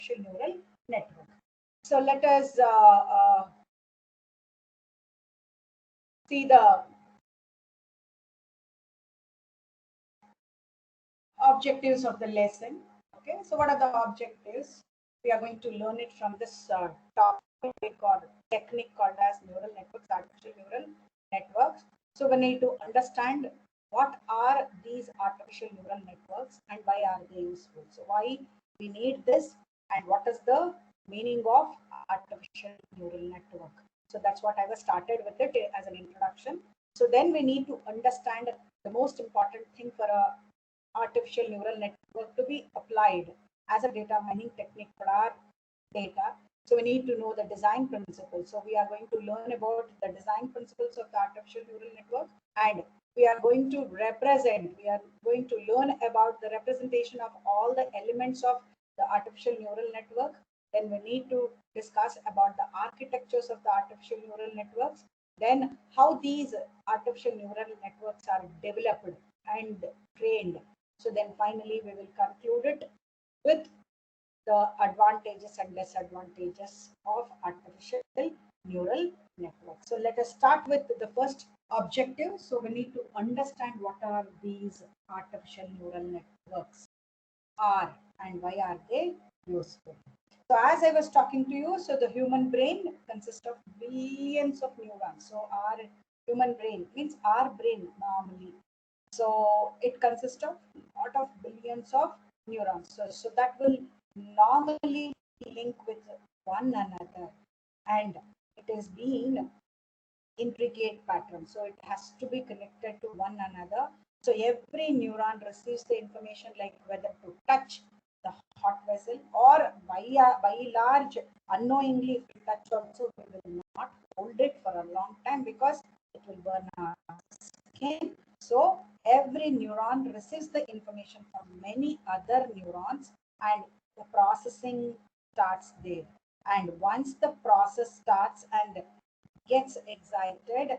artificial neural network. So let us see the objectives of the lesson. Okay, so what are the objectives? We are going to learn it from this topic or technique called as neural networks, artificial neural networks. So we need to understand what are these artificial neural networks and why are they useful. So why we need this and what is the meaning of artificial neural network. So that's what I was started with it as an introduction. So then we need to understand the most important thing for a artificial neural network to be applied as a data mining technique for our data. So we need to know the design principles. So we are going to learn about the design principles of the artificial neural network, and we are going to learn about the representation of all the elements of the artificial neural network. Then we need to discuss about the architectures of the artificial neural networks, then how these artificial neural networks are developed and trained. So then finally we will conclude it with the advantages and disadvantages of artificial neural networks. So let us start with the first objective. So we need to understand what are these artificial neural networks are and why are they useful. So as I was talking to you, so the human brain consists of billions of neurons. So our human brain means our brain normally. So it consists of a lot of billions of neurons. So that will normally link with one another, and it is being intricate pattern. So it has to be connected to one another. So every neuron receives the information like whether to touch the hot vessel or by large unknowingly if we touch also we will not hold it for a long time because it will burn our skin. So every neuron receives the information from many other neurons and the processing starts there. And once the process starts and gets excited,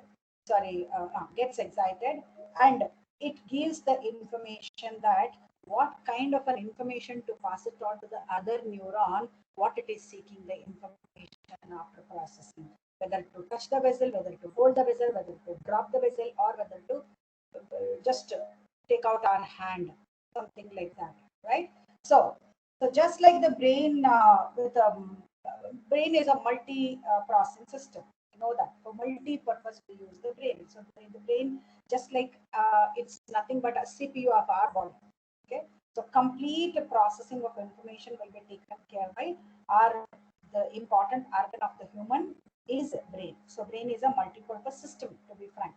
gets excited, and it gives the information that what kind of an information to pass it on to the other neuron, what it is seeking the information after processing, whether to touch the vessel, whether to hold the vessel, whether to drop the vessel, or whether to just take out our hand, something like that, right? So just like the brain, with brain is a multi-processing system. You know that for multi-purpose we use the brain. So the brain, just like it's nothing but a CPU of our body. Okay, so complete processing of information will be taken care by our the important organ of the human is brain. So brain is a multi-purpose system, to be frank.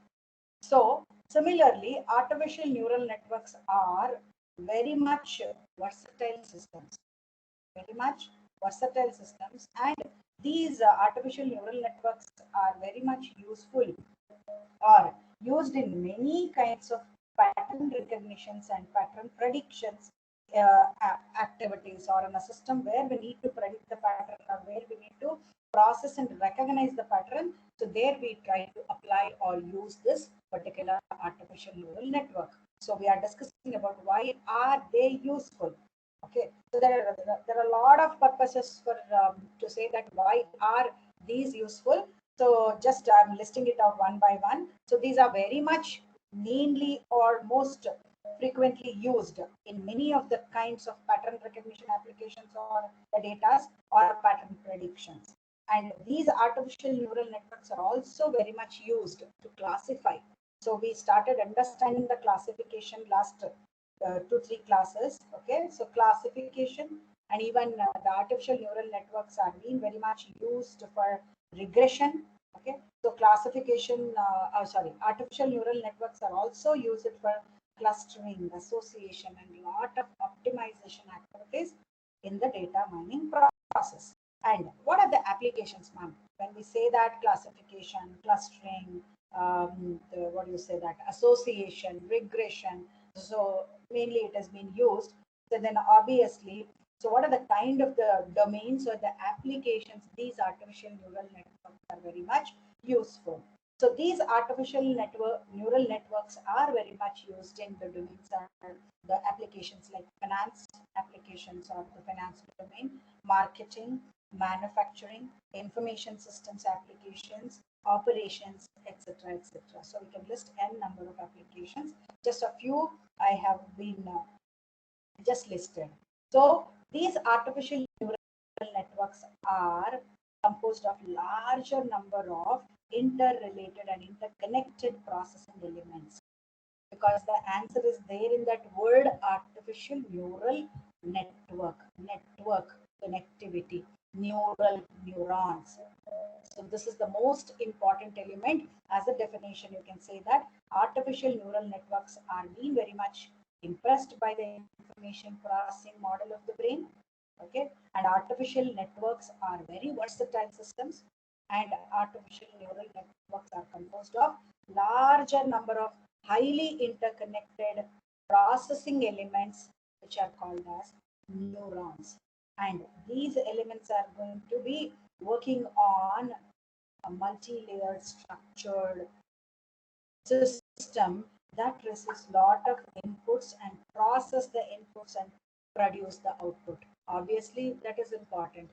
So similarly, artificial neural networks are very much versatile systems, very much versatile systems, and these artificial neural networks are very much useful or used in many kinds of pattern recognitions and pattern predictions activities, or in a system where we need to predict the pattern or where we need to process and recognize the pattern. So there we try to apply or use this particular artificial neural network. So we are discussing about why are they useful. Okay, so there are a lot of purposes for to say that why are these useful. So just I'm listing it out one by one. So these are very much mainly or most frequently used in many of the kinds of pattern recognition applications or the data or pattern predictions. And these artificial neural networks are also very much used to classify. So we started understanding the classification last 2-3 classes. Okay, so classification and even the artificial neural networks are being very much used for regression. Okay, so classification, artificial neural networks are also used for clustering, association, and a lot of optimization activities in the data mining process. And what are the applications, ma'am? When we say that classification, clustering, what do you say that association, regression, so mainly it has been used. So then obviously, so what are the kind of the domains or the applications these artificial neural networks are very much useful? So these artificial neural networks are very much used in the domains or the applications like finance, applications of the financial domain, marketing, manufacturing, information systems applications, operations, etc., etc. So we can list n number of applications. Just a few I have been just listed. So these artificial neural networks are composed of larger number of interrelated and interconnected processing elements, because the answer is there in that word, artificial neural network connectivity, neurons. So this is the most important element. As a definition, you can say that artificial neural networks are being very much impressed by the information processing model of the brain. Okay, and artificial networks are very versatile systems, and artificial neural networks are composed of larger number of highly interconnected processing elements, which are called as neurons. And these elements are going to be working on a multi-layered structured system that receives lot of inputs and process the inputs and produce the output. Obviously, that is important.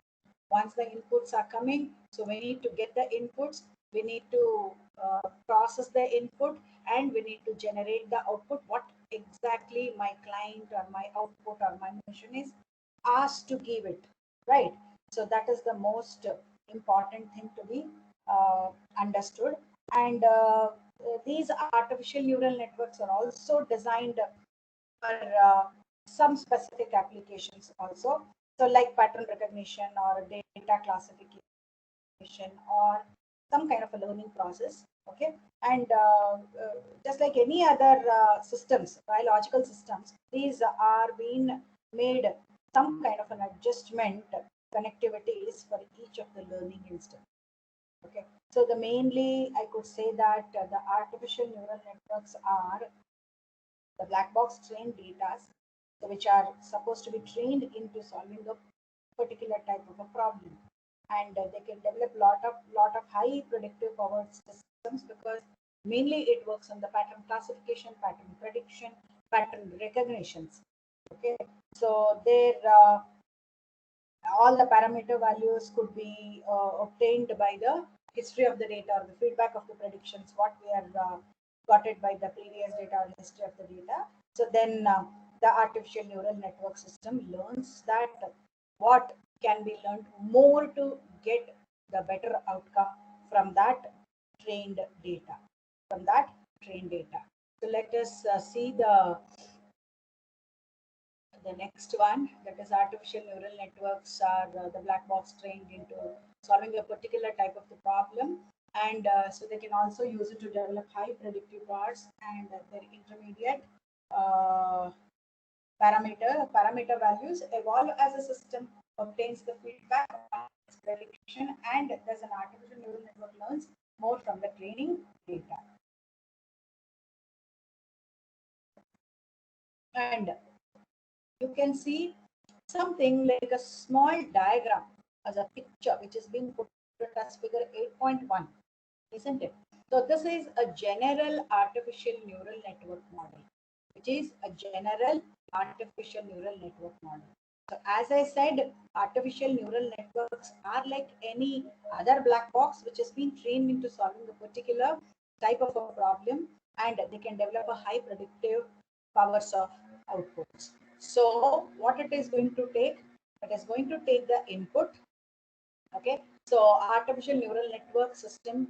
Once the inputs are coming, so we need to get the inputs, we need to process the input, and we need to generate the output, what exactly my client or my output or my mission is asked to give it, right? So that is the most important thing to be understood. And these artificial neural networks are also designed for some specific applications also. So like pattern recognition or data classification or some kind of a learning process. Okay. And just like any other systems, biological systems, these are being made some kind of an adjustment connectivities for each of the learning instance. Okay, so the mainly I could say that the artificial neural networks are the black box trained data, so which are supposed to be trained into solving a particular type of a problem, and they can develop lot of high predictive powered systems, because mainly it works on the pattern classification, pattern prediction, pattern recognitions. Okay, so there all the parameter values could be obtained by the history of the data or the feedback of the predictions what we are got it by the previous data or history of the data. So then the artificial neural network system learns that what can be learned more to get the better outcome from that trained data, from that trained data. So let us see the next one, that is artificial neural networks are the black box trained into solving a particular type of the problem, and so they can also use it to develop high predictive powers, and their intermediate uh, parameter values evolve as a system obtains the feedback on its prediction, and thus an artificial neural network learns more from the training data. And you can see something like a small diagram as a picture which is being put as figure 8.1, isn't it? So this is a general artificial neural network model, which is a general artificial neural network model. So as I said, artificial neural networks are like any other black box which has been trained into solving a particular type of a problem, and they can develop a high predictive powers of outputs. So what it is going to take, it is going to take the input. Okay, so artificial neural network system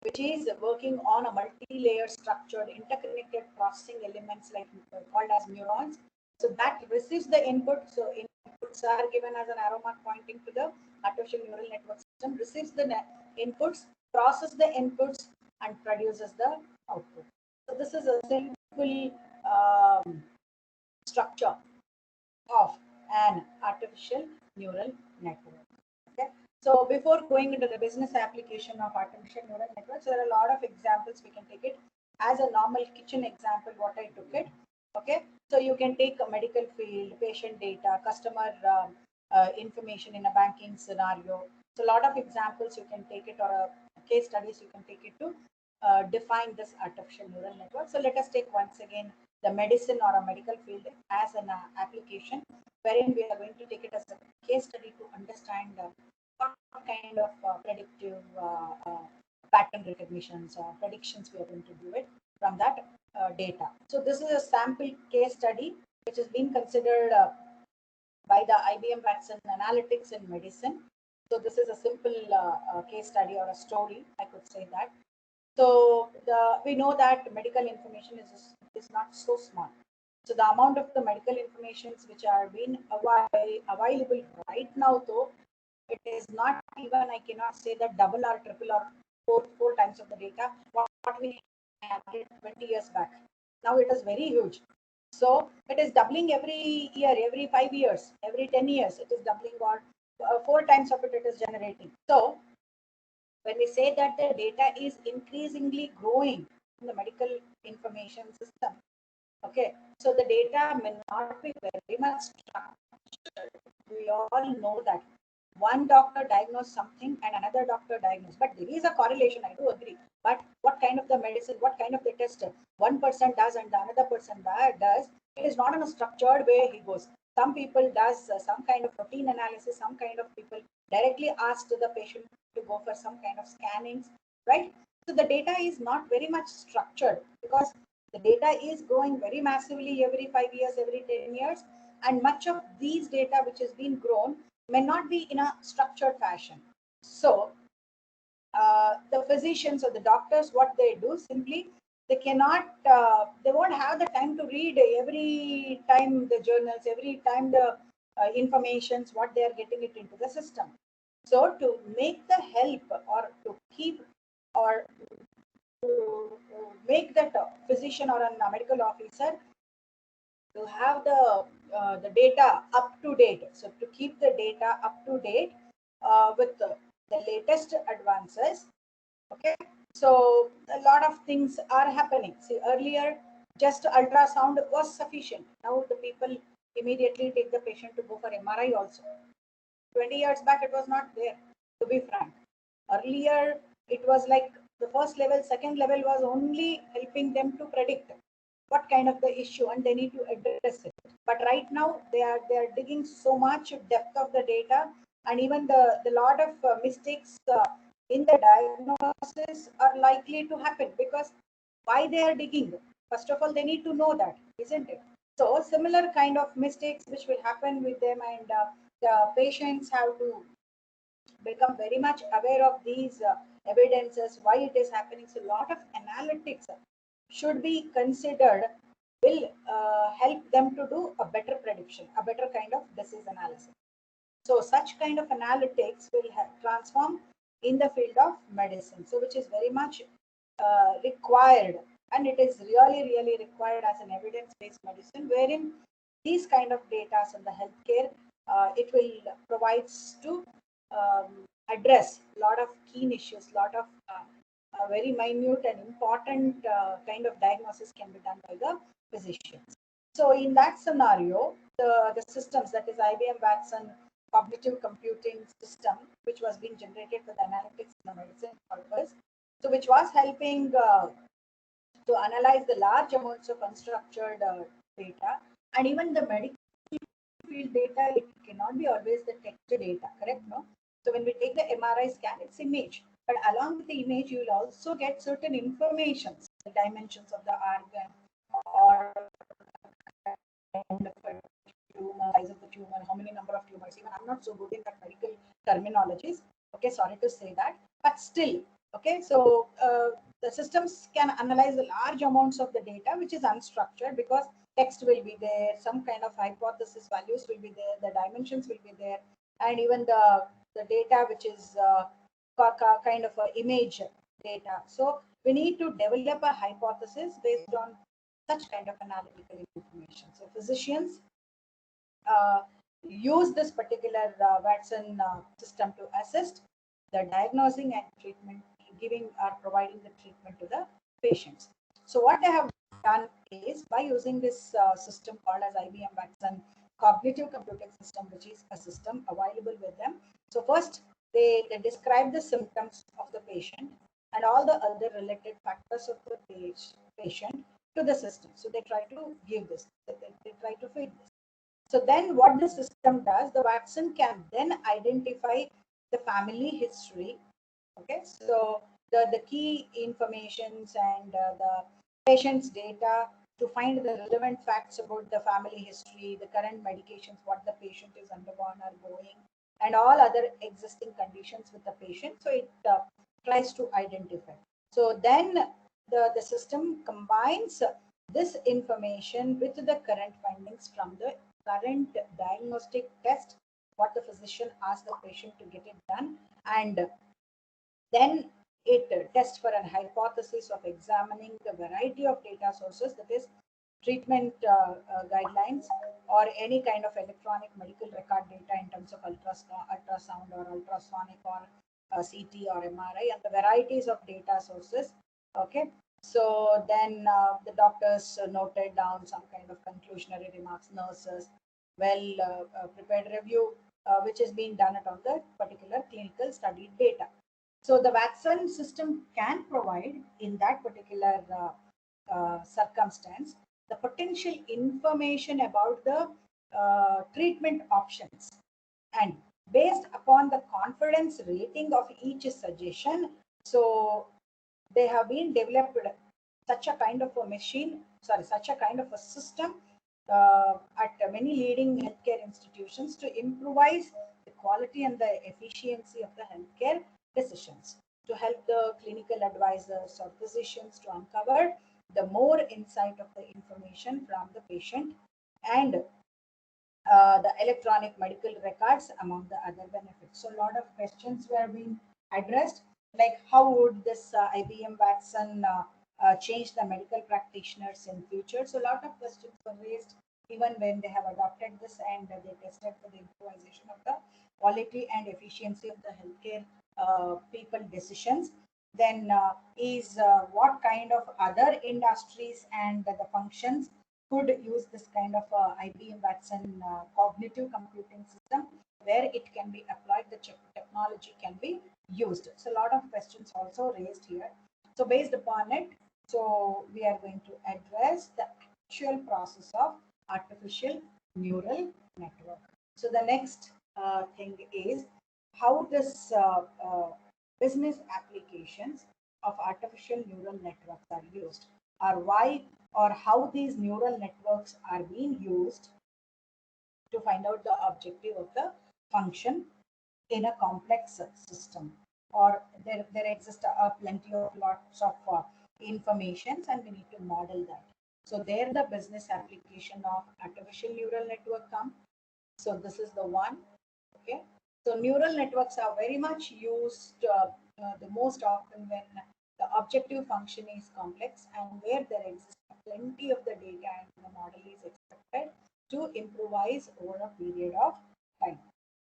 which is working on a multi-layer structured interconnected processing elements like called as neurons. So that receives the input. So inputs are given as an arrow mark pointing to the artificial neural network system, receives the inputs, processes the inputs, and produces the output. So this is a simple structure of an artificial neural network. Okay. So before going into the business application of artificial neural networks, there are a lot of examples we can take it as a normal kitchen example. What I took it. Okay. So you can take a medical field, patient data, customer information in a banking scenario. So a lot of examples you can take it, or case studies you can take it to define this artificial neural network. So let us take once again the medicine or a medical field as an application, wherein we are going to take it as a case study to understand what kind of predictive pattern recognitions or predictions we are going to do it from that data. So this is a sample case study which has been considered by the IBM Watson Analytics in Medicine. So this is a simple case study or a story, I could say that. So we know that medical information is not so small. So the amount of the medical informations which are being available right now, though, it is not even, I cannot say that double or triple or four times of the data what we had 20 years back. Now it is very huge. So it is doubling every year, every 5 years, every 10 years, it is doubling, or 4 times of it is generating. So when we say that the data is increasingly growing in the medical information system, okay, so the data may not be very much structured. We all know that one doctor diagnosed something and another doctor diagnosed, but there is a correlation, I do agree. But what kind of the medicine, what kind of the test one person does and the another person does, it is not in a structured way he goes. Some people does some kind of routine analysis, some kind of people directly ask the patient to go for some kind of scannings, right? So the data is not very much structured because the data is growing very massively every 5 years, every 10 years, and much of these data which has been grown may not be in a structured fashion. So the physicians or the doctors, what they do, simply they cannot, they won't have the time to read every time the journals, every time the informations, what they are getting it into the system. So to make the help or to keep or to make that physician or a medical officer to have the data up to date. So to keep the data up to date with the latest advances. Okay, so a lot of things are happening. See, earlier just ultrasound was sufficient. Now the people immediately take the patient to go for MRI also. 20 years back it was not there, to be frank. Earlier it was like the first level, second level was only helping them to predict what kind of the issue and they need to address it. But right now they are digging so much depth of the data, and even the lot of mistakes in the diagnosis are likely to happen because why they are digging. First of all, they need to know that, isn't it? So similar kind of mistakes which will happen with them, and the patients have to become very much aware of these evidences, why it is happening. So a lot of analytics should be considered, will help them to do a better prediction, a better kind of disease analysis. So such kind of analytics will transform in the field of medicine, so which is very much required, and it is really required as an evidence-based medicine, wherein these kind of data in the healthcare, it will provides to um, address a lot of keen issues, lot of very minute and important kind of diagnosis can be done by the physicians. So in that scenario, the systems, that is IBM Watson cognitive computing system, which was being generated for the analytics in the medicine purpose, so which was helping to analyze the large amounts of unstructured data, and even the medical field data, it cannot be always the text data, correct? No. So when we take the MRI scan, it's image, but along with the image, you will also get certain information, the dimensions of the organ, or kind of a tumor, size of the tumor, how many number of tumors. Even I'm not so good in that medical terminologies. Okay, sorry to say that, but still, okay. So the systems can analyze the large amounts of the data which is unstructured, because text will be there, some kind of hypothesis values will be there, the dimensions will be there, and even the data which is kind of a image data. So we need to develop a hypothesis based on such kind of analytical information. So physicians uh, use this particular Watson system to assist the diagnosing and treatment, giving or providing the treatment to the patients. So what they have done is, by using this system called as IBM Watson cognitive computing system, which is a system available with them. So first they describe the symptoms of the patient and all the other related factors of the patient. to the system. So they try to give this, they try to feed this. So then what the system does, the vaccine can then identify the family history. Okay, so the key informations and the patient's data to find the relevant facts about the family history, the current medications, what the patient is undergone or going, and all other existing conditions with the patient. So it tries to identify. So then the system combines this information with the current findings from the current diagnostic test, what the physician asks the patient to get it done, and then it tests for an hypothesis of examining the variety of data sources, that is treatment guidelines or any kind of electronic medical record data in terms of ultrasound or ultrasonic or CT or MRI, and the varieties of data sources. Okay, so then the doctors noted down some kind of conclusionary remarks, nurses, well prepared review, which is being done on the particular clinical study data. So the vaccine system can provide in that particular circumstance the potential information about the treatment options, and based upon the confidence rating of each suggestion, so they have been developed such a kind of a machine, sorry, such a kind of a system at many leading healthcare institutions to improvise the quality and the efficiency of the healthcare decisions, to help the clinical advisors or physicians to uncover the more insight of the information from the patient and the electronic medical records, among the other benefits. So a lot of questions were being addressed, like how would this IBM vaccine change the medical practitioners in future? So a lot of questions were raised even when they have adopted this, and they tested for the improvisation of the quality and efficiency of the healthcare people decisions. Then is what kind of other industries and the functions could use this kind of IBM vaccine cognitive computing system, where it can be applied, the technology can be used. So a lot of questions also raised here. So based upon it, so we are going to address the actual process of artificial neural network. So the next thing is how this business applications of artificial neural networks are used, or why or how these neural networks are being used to find out the objective of the function in a complex system, or there exist plenty of lots of informations and we need to model that. So there the business application of artificial neural network come. So this is the one. Okay, so neural networks are very much used the most often when the objective function is complex and where there exists plenty of the data and the model is expected to improvise over a period of time.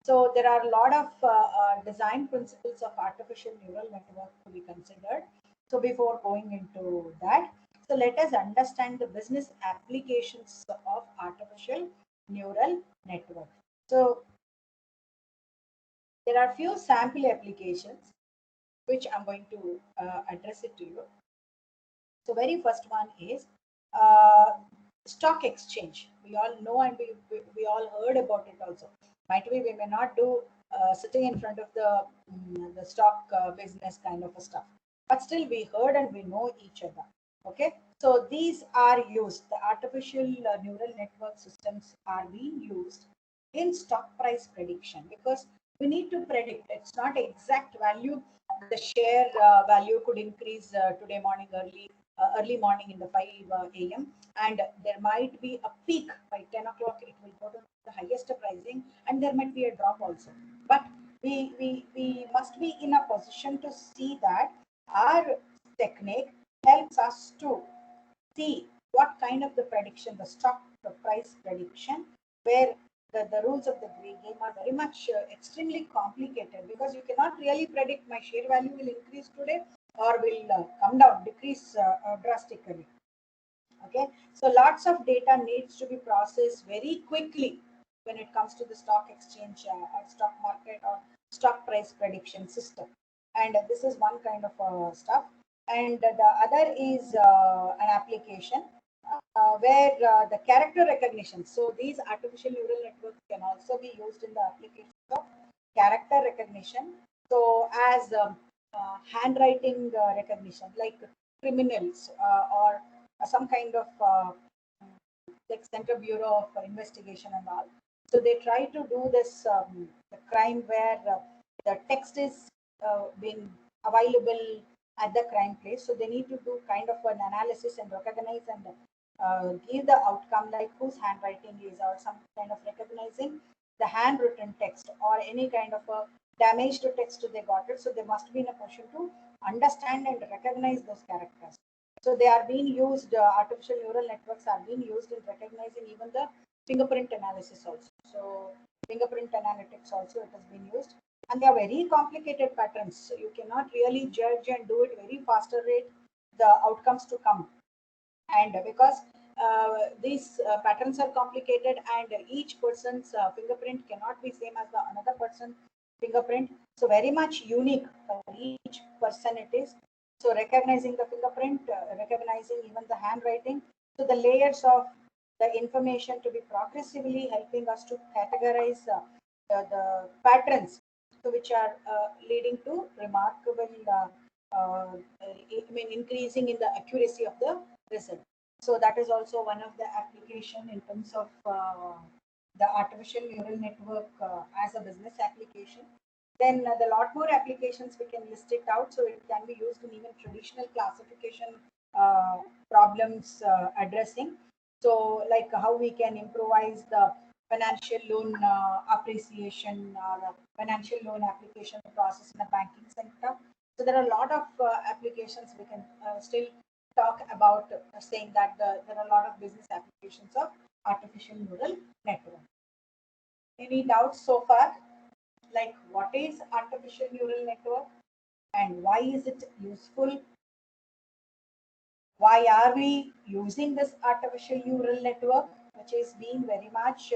So there are a lot of design principles of artificial neural network to be considered. So before going into that, so let us understand the business applications of artificial neural network. So there are few sample applications which I'm going to address it to you. So very first one is uh, stock exchange. We all know and we all heard about it also. Might be we may not do sitting in front of the stock business kind of a stuff, but still we heard and we know each other. Okay, so these are used. The artificial neural network systems are being used in stock price prediction, because we need to predict. It's not exact value. The share value could increase today morning early morning in the 5 a.m. and there might be a peak by 10 o'clock. It will go to the highest pricing and there might be a drop also. But we must be in a position to see that our technique helps us to see what kind of the prediction, the stock the price prediction, where the rules of the game are very much extremely complicated, because you cannot really predict my share value will increase today or will come down, decrease drastically. Okay, so lots of data needs to be processed very quickly when it comes to the stock exchange or stock market or stock price prediction system, and this is one kind of stuff. And the other is an application where the character recognition. So these artificial neural networks can also be used in the application of character recognition. So as handwriting recognition, like criminals or some kind of like Center Bureau of Investigation and all. So they try to do this the crime where the text is being available at the crime place. So they need to do kind of an analysis and recognize and give the outcome like whose handwriting is or some kind of recognizing the handwritten text or any kind of a damage to text they got it. So they must be in a position to understand and recognize those characters. So they are being used, artificial neural networks are being used in recognizing even the fingerprint analysis also. So fingerprint analytics also it has been used. And they are very complicated patterns. So you cannot really judge and do it very faster rate the outcomes to come. And because these patterns are complicated and each person's fingerprint cannot be same as the another person fingerprint, so very much unique for each person it is. So recognizing the fingerprint, recognizing even the handwriting, so the layers of the information to be progressively helping us to categorize the patterns, so which are leading to remarkable I mean increasing in the accuracy of the result. So that is also one of the application in terms of the artificial neural network as a business application. Then the lot more applications we can list it out. So it can be used in even traditional classification problems addressing. So like how we can improvise the financial loan appreciation or financial loan application process in the banking sector. So there are a lot of applications we can still talk about saying that there are a lot of business applications of artificial neural network. Any doubts so far? Like what is artificial neural network and why is it useful? Why are we using this artificial neural network, which is being very much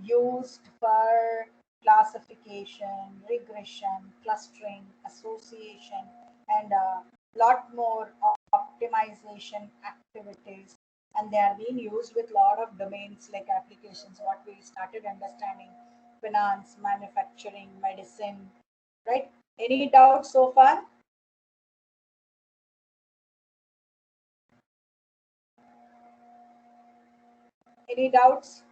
used for classification, regression, clustering, association, and a lot more optimization activities. And they are being used with a lot of domains like applications, what we started understanding, finance, manufacturing, medicine, right? Any doubts so far? Any doubts?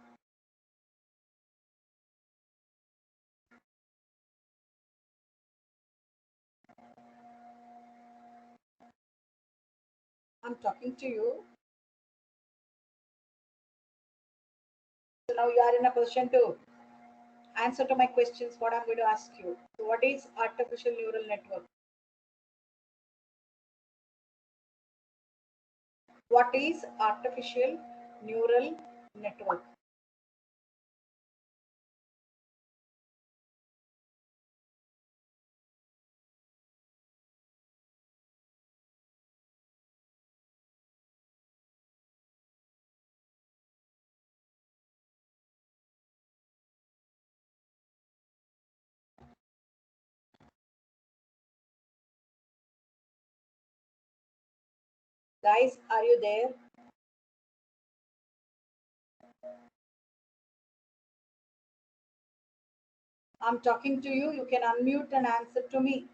I'm talking to you. So now you are in a position to answer to my questions, what I'm going to ask you. So what is artificial neural network? What is artificial neural network? Guys, are you there? I'm talking to you. You can unmute and answer to me.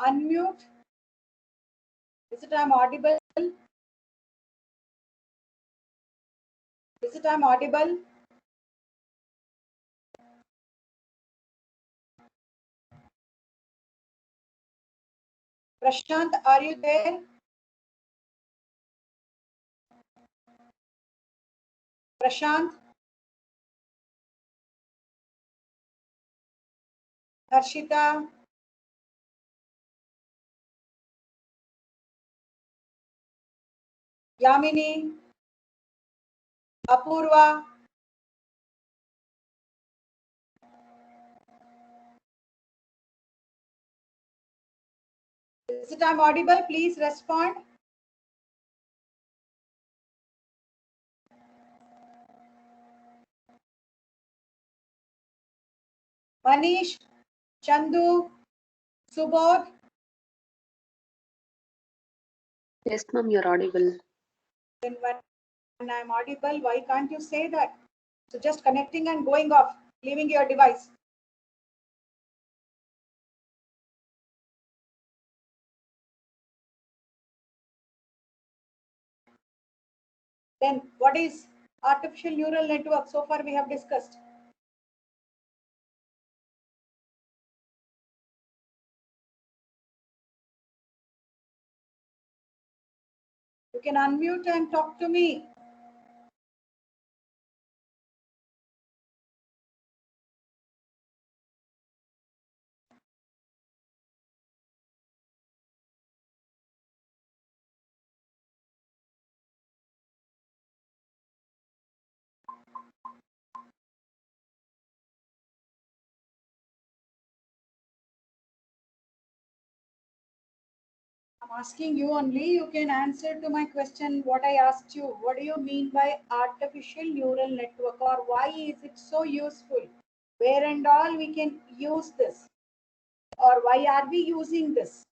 Unmute. Is it I'm audible? Is it I'm audible? Prashant, are you there? Prashant, Harshita, Yamini, Apurva, Is it I'm audible? Please respond. Manish, Chandu, Subodh. Yes, ma'am, you're audible. Then when I'm audible, why can't you say that? So just connecting and going off, leaving your device. Then what is artificial neural network? So far we have discussed. You can unmute and talk to me. I'm asking you only, you can answer to my question what I asked you. What do you mean by artificial neural network, or why is it so useful? Where and all we can use this? Or why are we using this?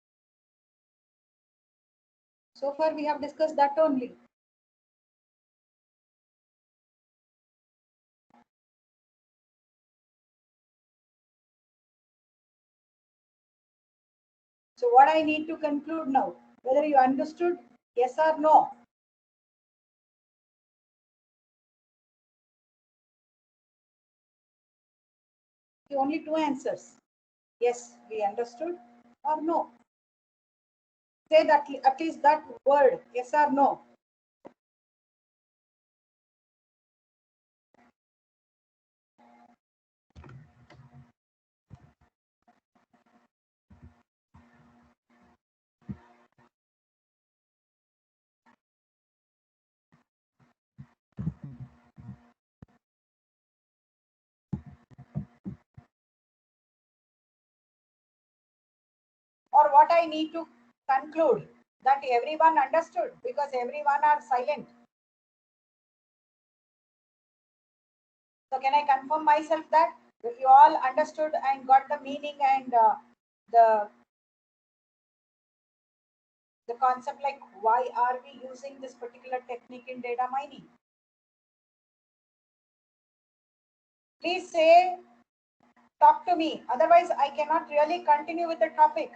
So far we have discussed that only. So what I need to conclude now, whether you understood, yes or no? Only two answers. Yes, we understood, or no. Say that at least that word, yes or no. Or what I need to conclude, that everyone understood, because everyone are silent. So can I confirm myself that you all understood and got the meaning and the concept, like why are we using this particular technique in data mining? Please say, talk to me. Otherwise, I cannot really continue with the topic.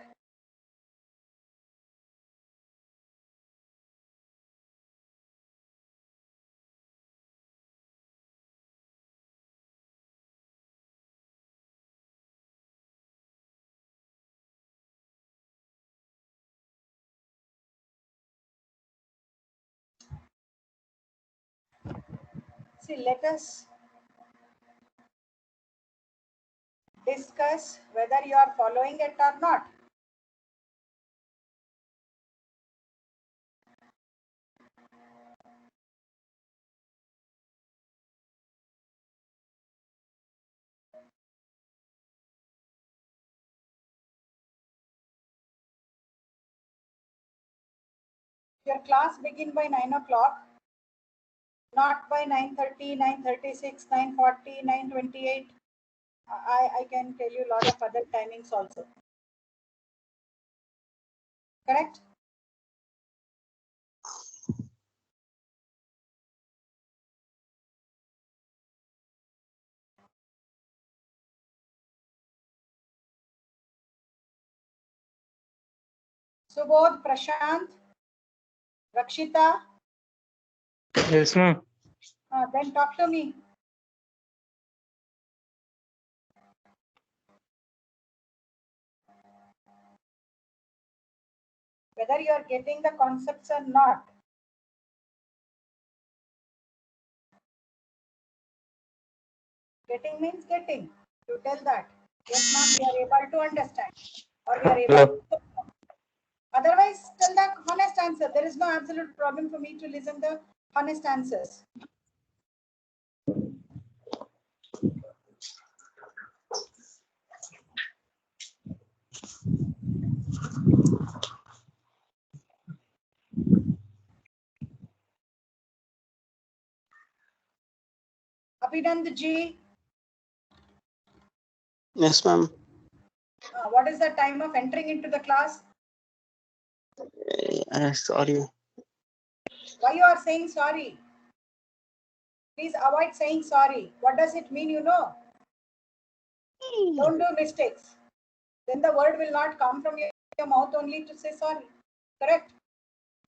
See, let us discuss whether you are following it or not. Your class begin by 9 o'clock, not by 9:30, 9:36, 9:40, 9:28. I can tell you a lot of other timings also. Correct? Subodh, Prashant, Rakshita. Yes, ma'am. Then talk to me. Whether you are getting the concepts or not. Getting means getting. You tell that. Yes, ma'am, we are able to understand. Or we are able to. Otherwise, tell the honest answer. There is no absolute problem for me to listen the honest answers. Abhinandji, Yes, ma'am. what is the time of entering into the class? Sorry. Why you are saying sorry? Please avoid saying sorry. What does it mean, you know? Don't do mistakes. Then the word will not come from your mouth only to say sorry. Correct?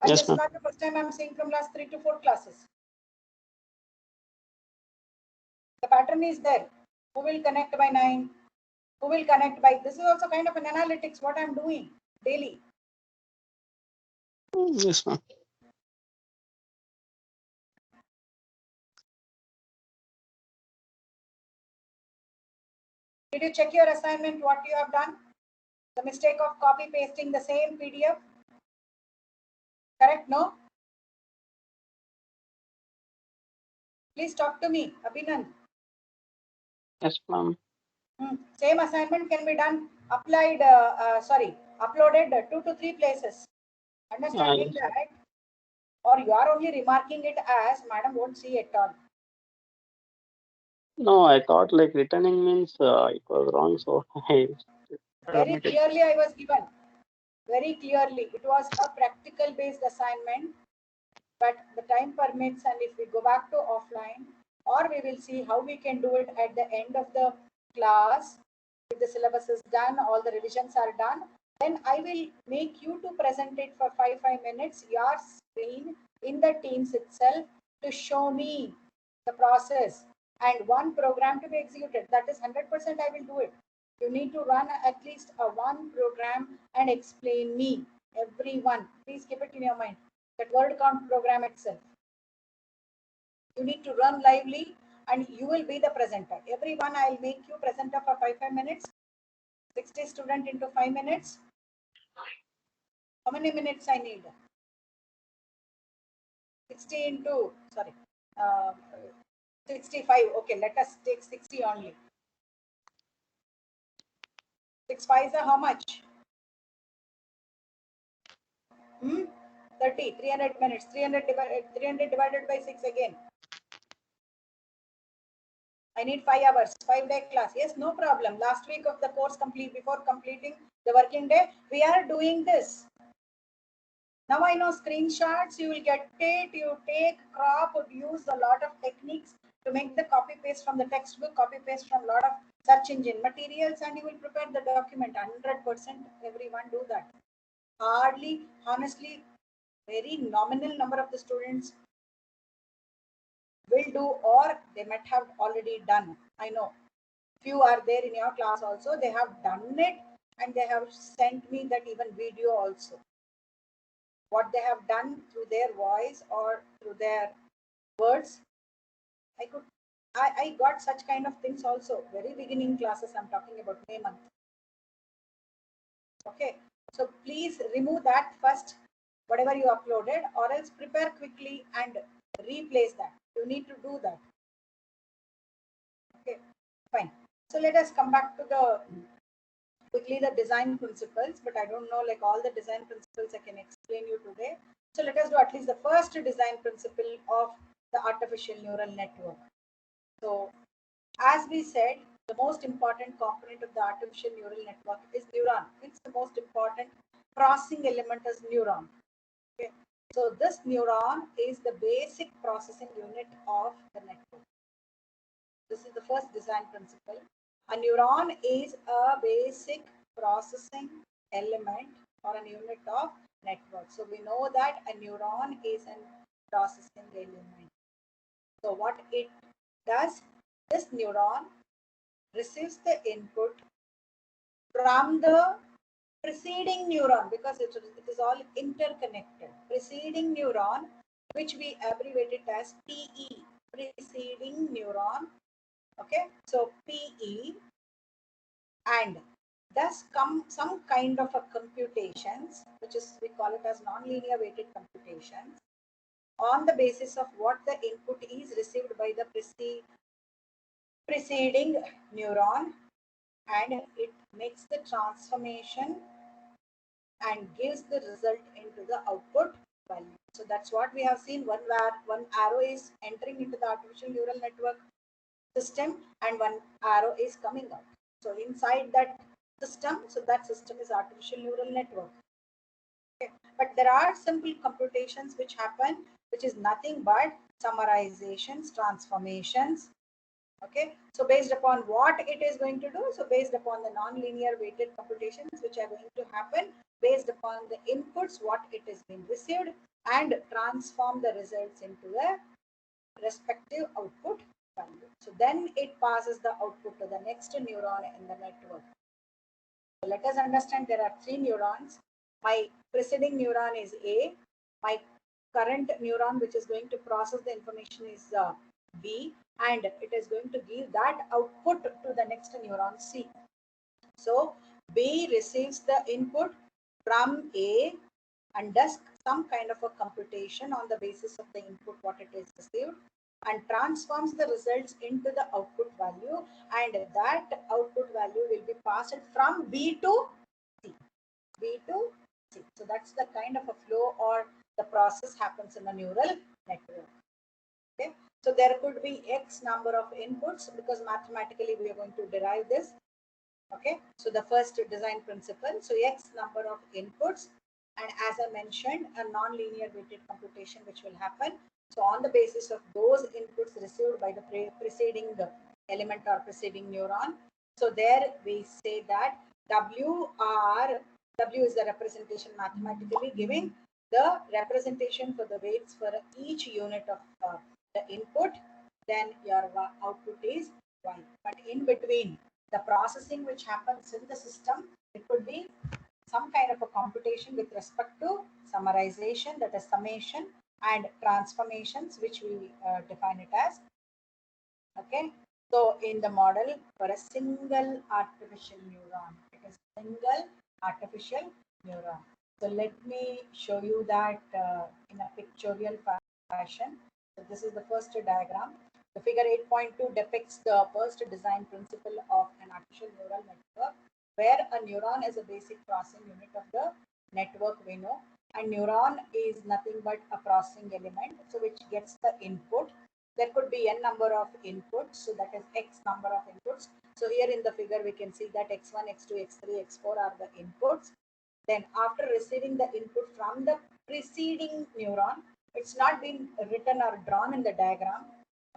And Yes, this is ma'am. not the first time I'm saying from last 3 to 4 classes. The pattern is there. Who will connect by 9? Who will connect by... This is also kind of an analytics, what I'm doing daily. Yes, ma'am. Did you check your assignment, what you have done? The mistake of copy pasting the same PDF? Correct, no? Please talk to me, Abhinand. Yes, ma'am. Same assignment can be done, uploaded 2 to 3 places. Understanding Yes. that? Or you are only remarking it as, madam won't see at all. No, I thought like returning means it was wrong, so I Very submitted. clearly I was given. Very clearly. It was a practical based assignment, but the time permits, and if we go back to offline, or we will see how we can do it at the end of the class. If the syllabus is done, all the revisions are done, then I will make you to present it for 5 minutes, your screen in the Teams itself, to show me the process and one program to be executed. That is 100% I will do it. You need to run at least a one program and explain me everyone. Please keep it in your mind. That word count program itself. You need to run lively and you will be the presenter. Everyone I'll make you presenter for 5 minutes. 60 student into 5 minutes. How many minutes I need? 60 into, sorry, uh, 65. Okay, let us take 60 only. 6 5s are how much? 30, 300 minutes. 300 divided by 6 again. I need 5 hours, 5-day class. Yes, no problem. Last week of the course complete, before completing the working day, we are doing this. Now I know screenshots, you will get it, you take, crop, would use a lot of techniques to make the copy paste from the textbook, copy paste from a lot of search engine materials, and you will prepare the document. 100% everyone do that. Hardly, honestly, very nominal number of the students will do, or they might have already done. I know few are there in your class also, they have done it and they have sent me that even video also, what they have done through their voice or through their words. I got such kind of things also, very beginning classes I'm talking about, May month. Okay, so please remove that first, whatever you uploaded, or else prepare quickly and replace that. You need to do that. Okay, fine. So let us come back to the quickly the design principles, but I don't know like all the design principles I can explain you today. So let us do at least the first design principle of the artificial neural network. So as we said, the most important component of the artificial neural network is neuron. It's the most important processing element is neuron. Okay. So this neuron is the basic processing unit of the network. This is the first design principle. A neuron is a basic processing element or a unit of network. So we know that a neuron is a processing element. So what it does, this neuron receives the input from the preceding neuron, because it is all interconnected. Preceding neuron, which we abbreviated as PE, preceding neuron. Okay, so PE, and thus come some kind of a computations, which is we call it as nonlinear weighted computations, on the basis of what the input is received by the preceding neuron, and it makes the transformation and gives the result into the output value. So that's what we have seen. One arrow is entering into the artificial neural network, system and one arrow is coming out. So inside that system, so that system is artificial neural network. Okay. But there are simple computations which happen, which is nothing but summarizations, transformations. Okay, so based upon what it is going to do, so based upon the non-linear weighted computations which are going to happen based upon the inputs what it is being received, and transform the results into a respective output value. So then it passes the output to the next neuron in the network. So let us understand there are three neurons. My preceding neuron is A. My current neuron which is going to process the information is B, and it is going to give that output to the next neuron C. So B receives the input from A and does some kind of a computation on the basis of the input what it is received, and transforms the results into the output value, and that output value will be passed from B to C. B to C. So that's the kind of a flow or the process happens in a neural network. Okay. So there could be X number of inputs, because mathematically we are going to derive this. Okay. So the first design principle. So X number of inputs, and as I mentioned, a non-linear weighted computation which will happen. So on the basis of those inputs received by the preceding element or preceding neuron, so there we say that W is the representation mathematically giving the representation for the weights for each unit of the input. Then your output is Y. But in between, the processing which happens in the system, it could be some kind of a computation with respect to summarization, that is summation, and transformations, which we define it as. Okay. So in the model for a single artificial neuron, it is single artificial neuron. So let me show you that in a pictorial fashion. So this is the first diagram. The figure 8.2 depicts the first design principle of an artificial neural network, where a neuron is a basic processing unit of the network we know, and neuron is nothing but a processing element, so which gets the input. There could be n number of inputs, so that is x number of inputs. So here in the figure we can see that x1, x2, x3, x4 are the inputs. Then after receiving the input from the preceding neuron, it's not been written or drawn in the diagram.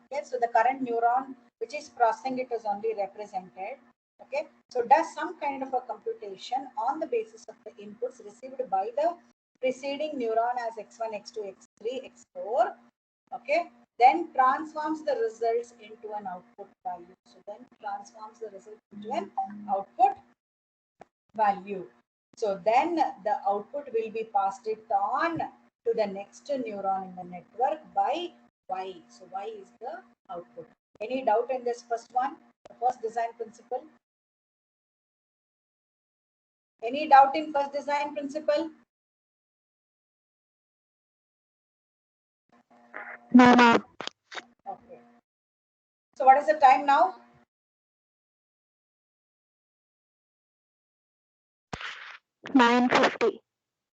Okay, so the current neuron which is processing it is only represented. Okay, so does some kind of a computation on the basis of the inputs received by the preceding neuron as x1, x2, x3, x4. Okay, then transforms the results into an output value. So then transforms the results into an output value. So then the output will be passed it on to the next neuron in the network by Y. So Y is the output. Any doubt in this first one? The first design principle? Any doubt in first design principle? No, ma'am. Okay. So what is the time now? 9:50.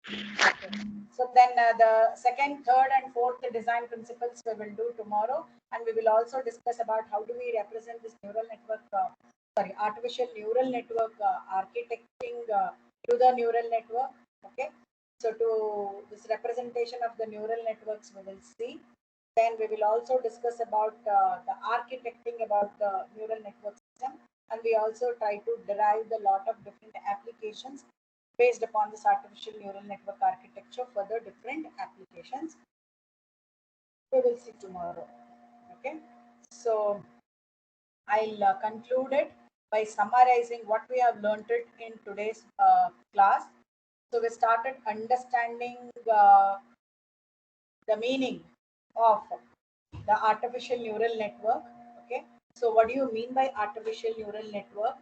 Okay. So then the second, third, and fourth design principles we will do tomorrow, and we will also discuss about how do we represent this neural network, artificial neural network architecting to the neural network. Okay. So to this representation of the neural networks we will see. Then we will also discuss about the architecting about the neural network system, and we also try to derive the lot of different applications based upon this artificial neural network architecture for the different applications. We will see tomorrow. Okay, so I'll conclude it by summarizing what we have learned it in today's class. So we started understanding the meaning of the artificial neural network. Okay, so what do you mean by artificial neural network,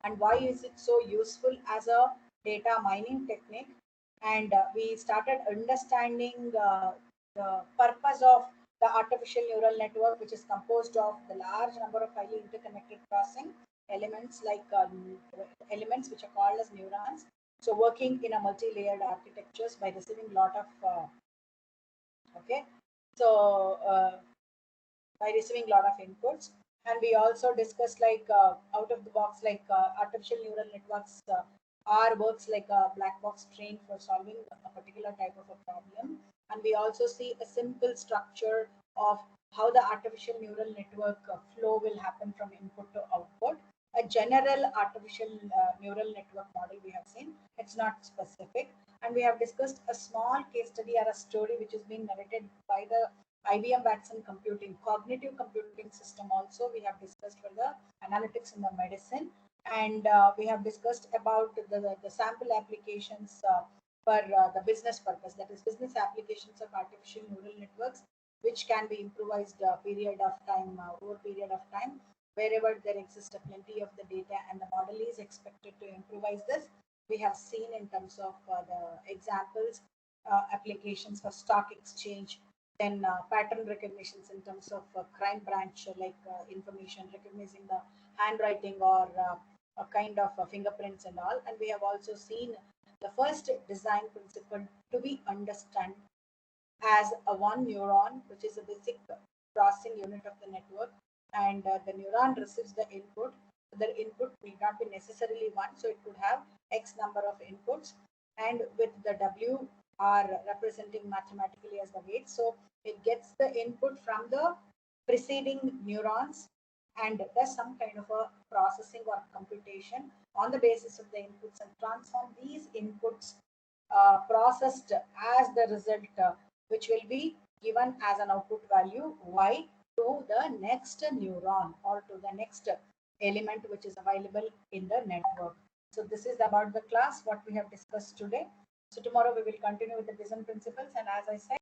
and why is it so useful as a data mining technique? And we started understanding the purpose of the artificial neural network, which is composed of the large number of highly interconnected processing elements, like elements which are called as neurons, so working in a multi-layered architectures by receiving a lot of okay, so by receiving a lot of inputs. And we also discussed like out of the box, like artificial neural networks are works like a black box trained for solving a particular type of a problem. And we also see a simple structure of how the artificial neural network flow will happen from input to output. A general artificial neural network model we have seen, it's not specific. And we have discussed a small case study or a story which is being narrated by the IBM Watson computing, cognitive computing system also we have discussed for the analytics in the medicine. And we have discussed about the sample applications for the business purpose, that is business applications of artificial neural networks, which can be improvised over period of time, wherever there exists a plenty of the data and the model is expected to improvise this. We have seen in terms of the examples, applications for stock exchange, then pattern recognitions in terms of crime branch, like information recognizing the handwriting or a kind of fingerprints and all. And we have also seen the first design principle to be understood as a one neuron, which is a basic processing unit of the network. And the neuron receives the input. The input need not be necessarily one, so it could have X number of inputs. And with the W are representing mathematically as the weight. So it gets the input from the preceding neurons and does some kind of a processing or computation on the basis of the inputs and transform these inputs processed as the result, which will be given as an output value y to the next neuron or to the next element which is available in the network. So this is about the class what we have discussed today. So tomorrow we will continue with the design principles, and as I said,